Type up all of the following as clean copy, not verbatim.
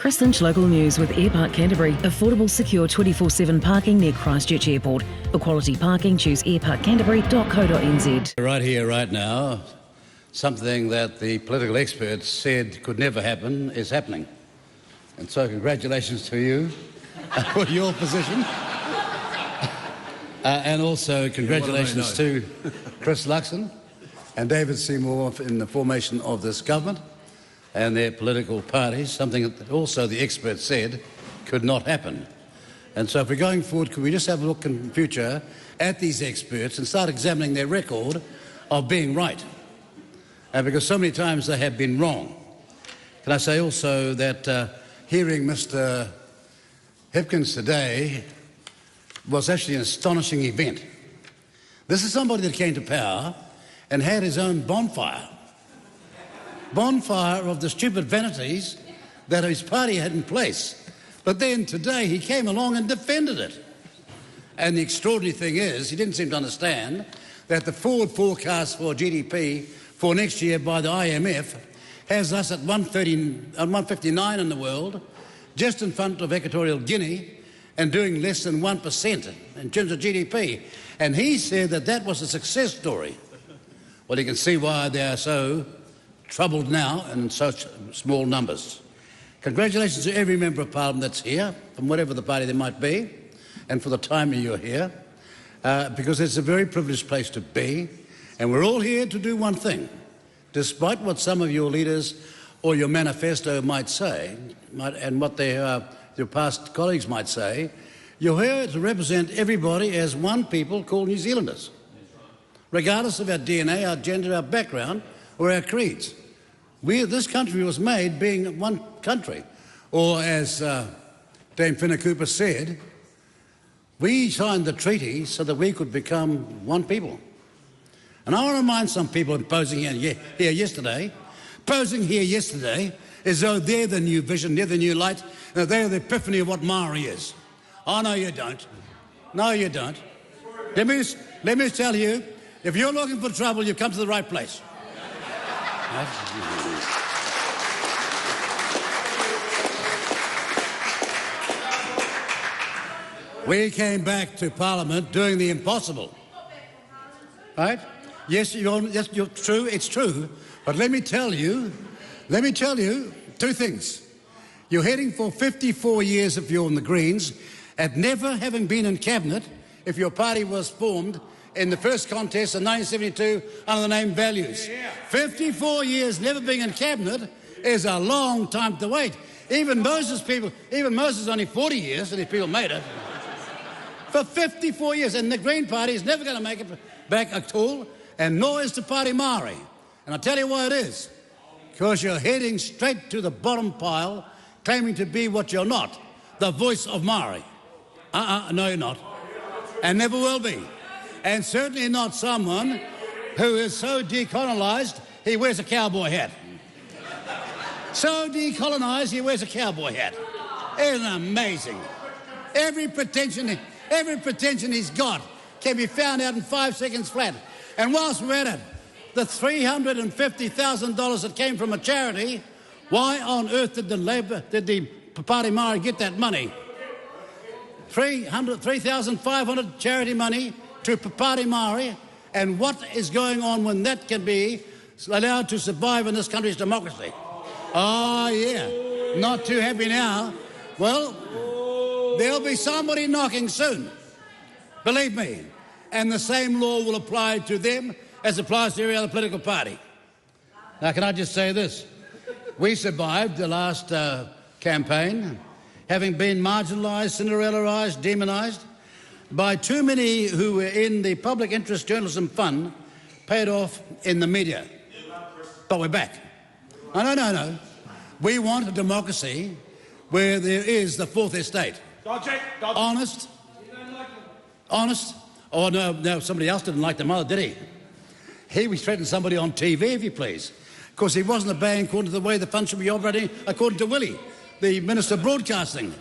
Chris Lynch Local News with Airpark Canterbury. Affordable, secure 24/7 parking near Christchurch Airport. For quality parking, choose airparkcanterbury.co.nz. Right here, right now, something that the political experts said could never happen is happening. And so congratulations to you for your position. And also congratulations to Chris Luxon and David Seymour in the formation of this government and their political parties, something that also the experts said could not happen. And so if we're going forward, could we just have a look in future at these experts and start examining their record of being right? Because so many times they have been wrong. Can I say also that hearing Mr. Hipkins today was actually an astonishing event. This is somebody that came to power and had his own bonfire of the stupid vanities that his party had in place. But then today he came along and defended it. And the extraordinary thing is, he didn't seem to understand that the forward forecast for GDP for next year by the IMF has us at 159 in the world, just in front of Equatorial Guinea, and doing less than 1% in terms of GDP. And he said that that was a success story. Well, you can see why they are so troubled now in such small numbers. Congratulations to every member of Parliament that's here, from whatever the party they might be, and for the time you're here, because it's a very privileged place to be, and we're all here to do one thing. Despite what some of your leaders or your manifesto might say, and what your past colleagues might say, you're here to represent everybody as one people called New Zealanders, regardless of our DNA, our gender, our background, or our creeds. This country was made being one country. Or as Dame Fiona Cooper said, we signed the treaty so that we could become one people. And I want to remind some people posing here yesterday as though they're the new vision, they're the new light, they're the epiphany of what Maori is. Oh, no, you don't. No, you don't. Let me tell you, if you're looking for trouble, you've come to the right place. We came back to Parliament doing the impossible. Right? Yes, you're true, it's true. But let me tell you two things. You're heading for 54 years if you're in the Greens, at never having been in Cabinet if your party was formed in the first contest in 1972 under the name Values. 54 years never being in Cabinet is a long time to wait. Even Moses only 40 years and his people made it. For 54 years, and the Green Party is never going to make it back at all, and nor is the party Maori. And I'll tell you why it is. Because you're heading straight to the bottom pile, claiming to be what you're not, the voice of Maori. No, you're not. And never will be. And certainly not someone who is so decolonised he wears a cowboy hat. So decolonised he wears a cowboy hat. Isn't it amazing? Every pretension he's got can be found out in 5 seconds flat. And whilst we're at it, the $350,000 that came from a charity, why on earth did the Party Maori get that money? 3,500 charity money to Party Maori, and what is going on when that can be allowed to survive in this country's democracy? Oh, yeah. Not too happy now. Well, there'll be somebody knocking soon. Believe me. And the same law will apply to them as applies to every other political party. Now, can I just say this? We survived the last campaign having been marginalised, Cinderellaised, demonised by too many who were in the public interest journalism fund paid off in the media. But we're back. No. We want a democracy where there is the fourth estate. Honest. Oh, no, somebody else didn't like the mother, did he? He was threatening somebody on TV, if you please. Of course, he wasn't obeying according to the way the fund should be operating, according to Willie, the Minister of Broadcasting.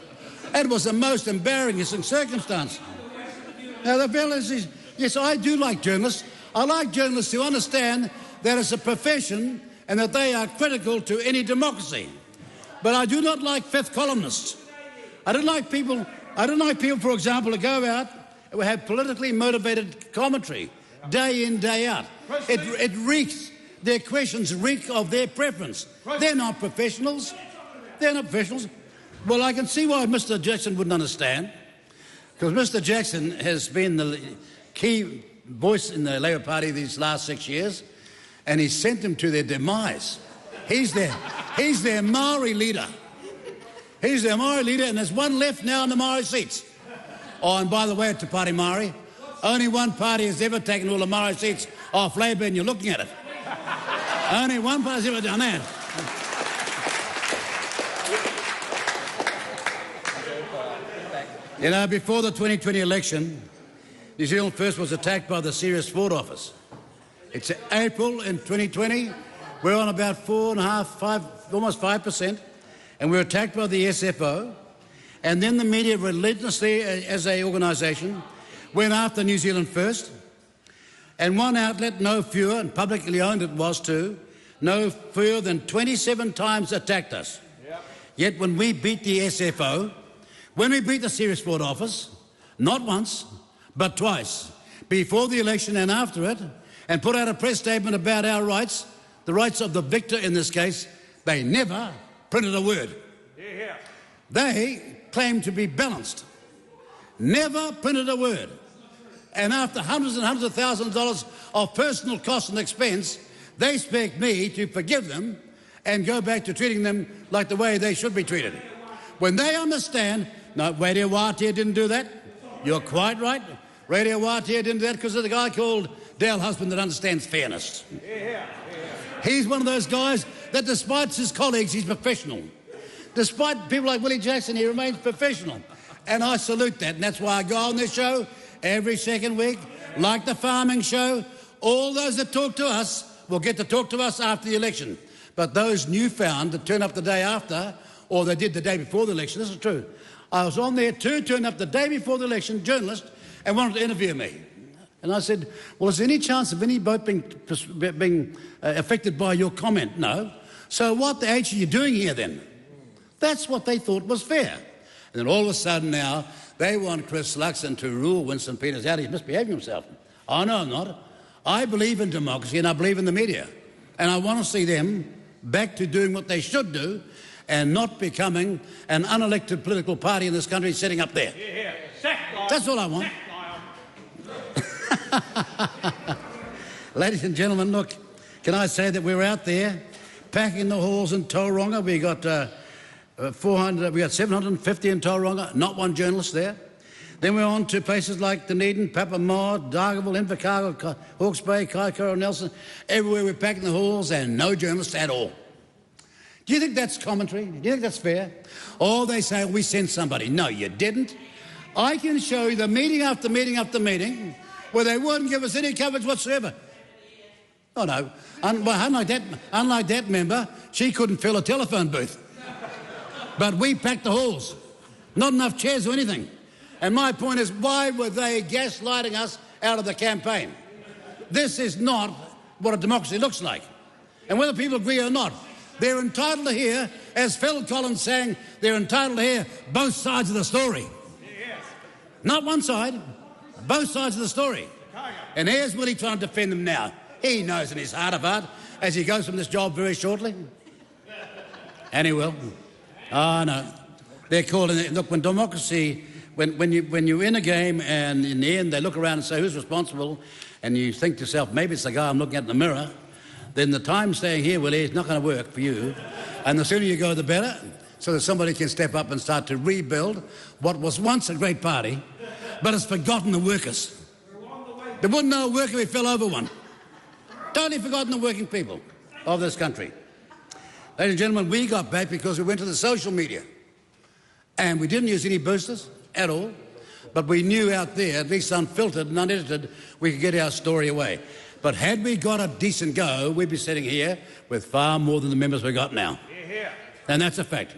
It was the most embarrassing circumstance. Now, the bill is, yes, I do like journalists. I like journalists who understand that it's a profession and that they are critical to any democracy. But I do not like fifth columnists. I don't like people, for example, to go out and have politically motivated commentary day in, day out. It reeks, their questions reek of their preference. They're not professionals. They're not professionals. Well, I can see why Mr. Jackson wouldn't understand, because Mr. Jackson has been the key voice in the Labour Party these last 6 years, and he's sent them to their demise. He's their Maori leader. He's their Maori leader, and there's one left now in the Maori seats. Oh, and by the way, Te Party Maori, only one party has ever taken all the Maori seats off Labour, and you're looking at it. Only one party's ever done that. You know, before the 2020 election, New Zealand First was attacked by the Serious Fraud Office. It's April in 2020. We're on about 4.5%, 5, almost 5%, and we're attacked by the SFO. And then the media relentlessly, as an organisation, went after New Zealand First. And one outlet, no fewer, and publicly owned it was too, no fewer than 27 times attacked us. Yep. Yet when we beat the SFO, when we beat the Serious Fraud Office, not once, but twice, before the election and after it, and put out a press statement about our rights, the rights of the victor in this case, they never printed a word. Yeah. They claimed to be balanced. Never printed a word. And after hundreds and hundreds of thousands of dollars of personal cost and expense, they expect me to forgive them and go back to treating them like the way they should be treated. When they understand, no, Radio Wātea didn't do that. You're quite right. Radio Wātea didn't do that because of the guy called Dale Husband that understands fairness. He's one of those guys that despite his colleagues, he's professional. Despite people like Willie Jackson, he remains professional. And I salute that. And that's why I go on this show every second week, like the farming show. All those that talk to us will get to talk to us after the election. But those newfound that turn up the day after, or they did the day before the election, this is true. I was on there too, turned up the day before the election, journalist, and wanted to interview me. And I said, well, is there any chance of any vote being affected by your comment? No. So what the H are you doing here then? That's what they thought was fair. And then all of a sudden now, they want Chris Luxon to rule Winston Peters out. He's misbehaving himself. Oh, no, I'm not. I believe in democracy and I believe in the media. And I want to see them back to doing what they should do and not becoming an unelected political party in this country sitting up there. That's all I want. Ladies and gentlemen, look, can I say that we're out there packing the halls in Tauranga. We got 750 in Tauranga, not one journalist there. Then we're on to places like Dunedin, Papamoa, Dargaville, Invercargill, Hawke's Bay, Kaikoura, Nelson. Everywhere we're packing the halls and no journalists at all. Do you think that's commentary? Do you think that's fair? Or they say, we sent somebody. No, you didn't. I can show you the meeting after meeting after meeting where they wouldn't give us any coverage whatsoever. Oh, no. Unlike that member, she couldn't fill a telephone booth. But we packed the halls. Not enough chairs or anything. And my point is, why were they gaslighting us out of the campaign? This is not what a democracy looks like. And whether people agree or not, they're entitled to hear, as Phil Collins sang, they're entitled to hear both sides of the story. Yes. Not one side, both sides of the story. And here's Willie trying to defend them now. He knows in his heart of heart, as he goes from this job very shortly. And he will. Oh, no. They're calling it, look, when democracy, when you're in a game and in the end they look around and say, who's responsible? And you think to yourself, maybe it's the guy I'm looking at in the mirror, then the time staying here, Willie, is not going to work for you. And the sooner you go, the better, so that somebody can step up and start to rebuild what was once a great party, but has forgotten the workers. They wouldn't know a worker if he fell over one. Totally forgotten the working people of this country. Ladies and gentlemen, we got back because we went to the social media. And we didn't use any boosters at all, but we knew out there, at least unfiltered and unedited, we could get our story away. But had we got a decent go, we'd be sitting here with far more than the members we got now. Yeah. And that's a fact.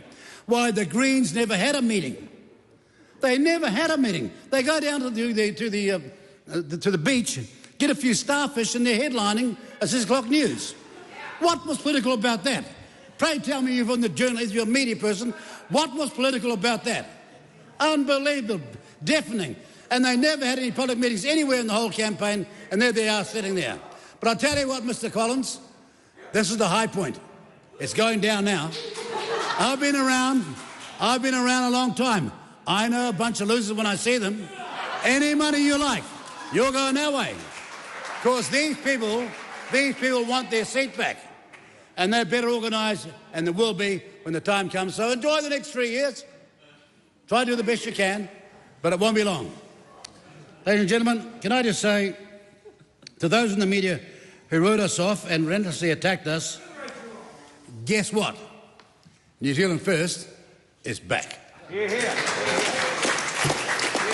Why, the Greens never had a meeting. They never had a meeting. They go down to the beach, get a few starfish, and they're headlining a 6 o'clock news. What was political about that? Pray tell me, you're from the journalist, you're a media person, what was political about that? Unbelievable, deafening. And they never had any public meetings anywhere in the whole campaign, and there they are sitting there. But I'll tell you what, Mr. Collins, this is the high point. It's going down now. I've been around a long time. I know a bunch of losers when I see them. Any money you like, you're going our way. Because these people want their seat back. And they're better organised, and there will be when the time comes. So enjoy the next 3 years. Try to do the best you can, but it won't be long. Ladies and gentlemen, can I just say to those in the media who wrote us off and relentlessly attacked us, guess what? New Zealand First is back. Hear, hear. Hear,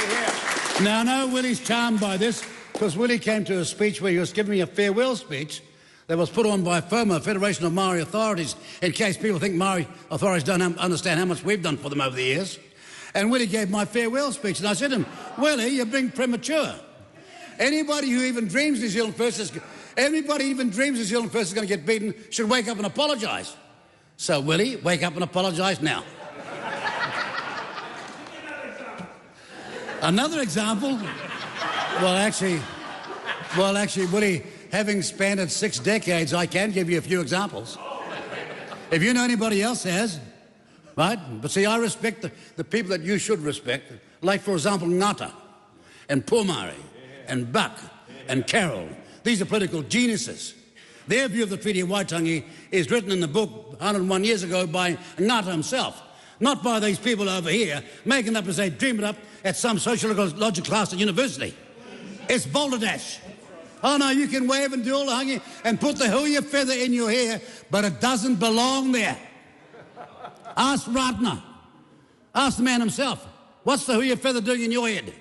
hear. Now, I know Willie's charmed by this, because Willie came to a speech where he was giving me a farewell speech that was put on by FOMA, Federation of Maori Authorities, in case people think Maori authorities don't understand how much we've done for them over the years. And Willie gave my farewell speech, and I said to him, Willie, you're being premature. Anybody who even dreams New Zealand First is going to get beaten should wake up and apologise. So, Willie, wake up and apologise now. Another example, well, actually, Willie, having spanned it 6 decades, I can give you a few examples. If you know anybody else has, right? But see, I respect the people that you should respect, like, for example, Ngata and Pomare and Buck and Carroll. These are political geniuses. Their view of the Treaty of Waitangi is written in the book 101 years ago by Ngata himself, not by these people over here making up as they dream it up at some sociological class at university. It's balderdash. Oh no, you can wave and do all the hanging and put the huia feather in your hair, but it doesn't belong there. Ask Ratner. Ask the man himself. What's the huia feather doing in your head?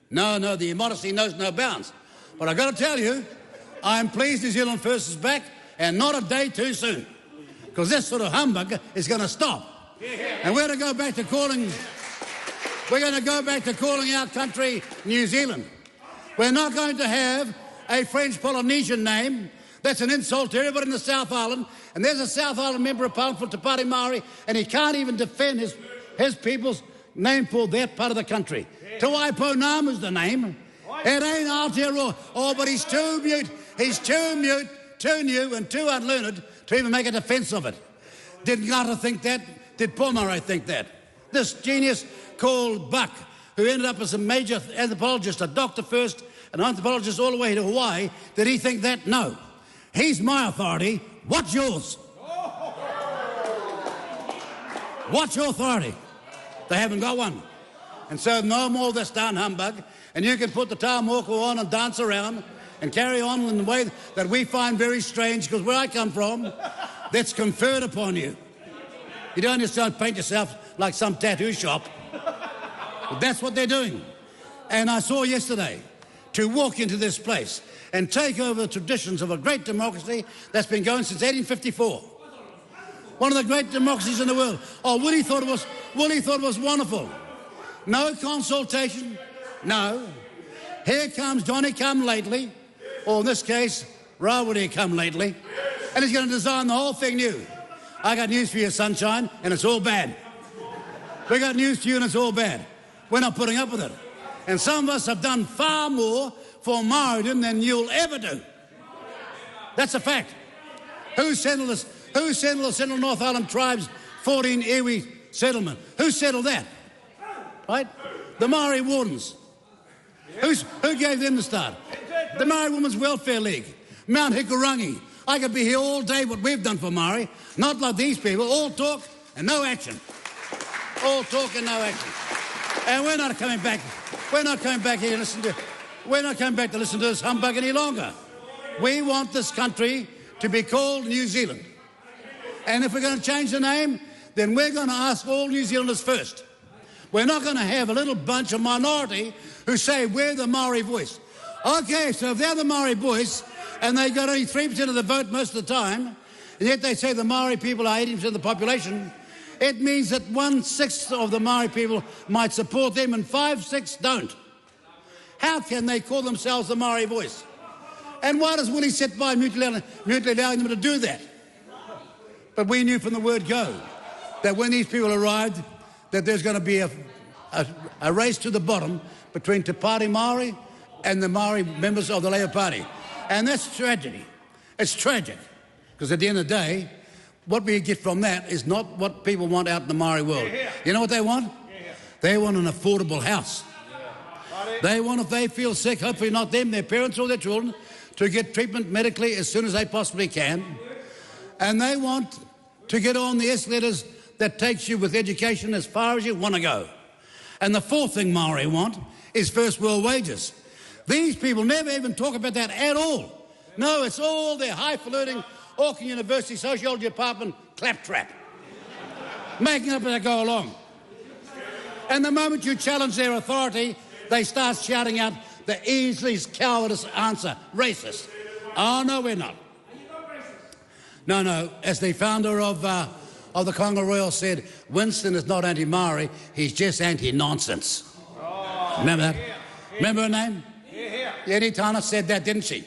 No, the immodesty knows no bounds. But I've got to tell you, I'm pleased New Zealand First is back, and not a day too soon, because this sort of humbug is going to stop. And we're going to go back to calling our country New Zealand. We're not going to have a French Polynesian name. That's an insult to everybody in the South Island. And there's a South Island member of Parliament for Te Pāti Maori, and he can't even defend his people's name for that part of the country. Te Waiponamu's the name. It ain't Aotearoa. Oh, but he's too mute. He's too mute, too new, and too unlearned to even make a defence of it. Did Ngata think that? Did Pomare think that? This genius called Buck, who ended up as a major anthropologist, a doctor first, an anthropologist all the way to Hawaii, did he think that? No. He's my authority. What's yours? What's your authority? They haven't got one. And so no more of this darn humbug, and you can put the taumoko on and dance around and carry on in the way that we find very strange, because where I come from, that's conferred upon you. You don't just paint yourself like some tattoo shop. But that's what they're doing. And I saw yesterday, to walk into this place and take over the traditions of a great democracy that's been going since 1854. One of the great democracies in the world. Oh, Willie thought it was wonderful. No consultation, no. Here comes Johnny come lately, or in this case, Rawiri come lately, and he's going to design the whole thing new. I got news for you, sunshine, and it's all bad. We got news for you, and it's all bad. We're not putting up with it. And some of us have done far more for Maoridom than you'll ever do. That's a fact. Who settled this? Who settled the Central North Island tribes' 14 iwi settlement? Who settled that? Right? The Maori Wardens. Who gave them the start? The Maori Women's Welfare League. Mount Hikurangi. I could be here all day what we've done for Maori. Not like these people. All talk and no action. All talk and no action. And we're not coming back. We're not coming back here to listen to. We're not coming back to listen to this humbug any longer. We want this country to be called New Zealand. And if we're going to change the name, then we're going to ask all New Zealanders first. We're not going to have a little bunch of minority who say we're the Maori voice. Okay, so if they're the Maori voice and they got only 3% of the vote most of the time, and yet they say the Maori people are 80% of the population, it means that 1/6 of the Maori people might support them and 5/6 don't. How can they call themselves the Maori voice? And why does Willie sit by mutely allowing them to do that? But we knew from the word go that when these people arrived, that there's going to be a race to the bottom between Te Pāti Maori and the Maori members of the Labour Party. And that's tragedy. It's tragic, because at the end of the day, what we get from that is not what people want out in the Maori world. You know what they want? They want an affordable house. They want, if they feel sick, hopefully not them, their parents or their children, to get treatment medically as soon as they possibly can. And they want to get on the escalators that takes you with education as far as you want to go. And the fourth thing Maori want is first world wages. These people never even talk about that at all. No, it's all their highfalutin Auckland University Sociology Department claptrap, making up as they go along. And the moment you challenge their authority, they start shouting out the easiest cowardice answer, racist. Oh, no, we're not. No, as the founder of the Congo Royal said, Winston is not anti-Maori, he's just anti-nonsense. Remember that? Remember her name? Eddie Tana said that, didn't she?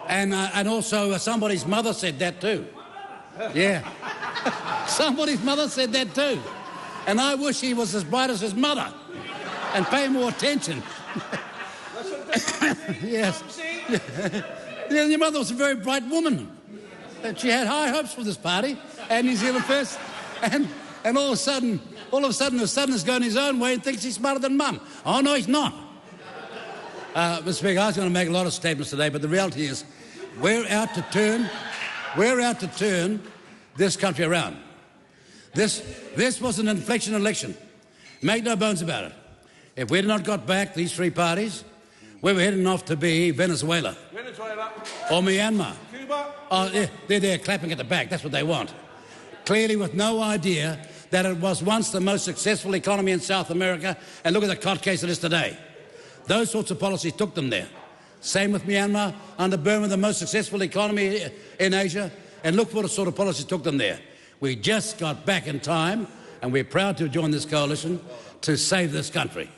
And also somebody's mother said that too. Yeah. Somebody's mother said that too. And I wish he was as bright as his mother and pay more attention. Yes. Yeah, your mother was a very bright woman. And she had high hopes for this party and New Zealand First. And all of a sudden, the son is going his own way and thinks he's smarter than Mum. Oh, no, he's not. Mr. Speaker, I was going to make a lot of statements today, but the reality is we're out to turn this country around. This was an inflection election. Make no bones about it. If we had not got back these three parties, we were heading off to be Venezuela. Or Myanmar. Cuba. Oh, they're there clapping at the back. That's what they want. Clearly with no idea that it was once the most successful economy in South America, and look at the cot case it is today. Those sorts of policies took them there. Same with Myanmar, under Burma, the most successful economy in Asia, and look what sort of policies took them there. We just got back in time, and we're proud to join this coalition to save this country.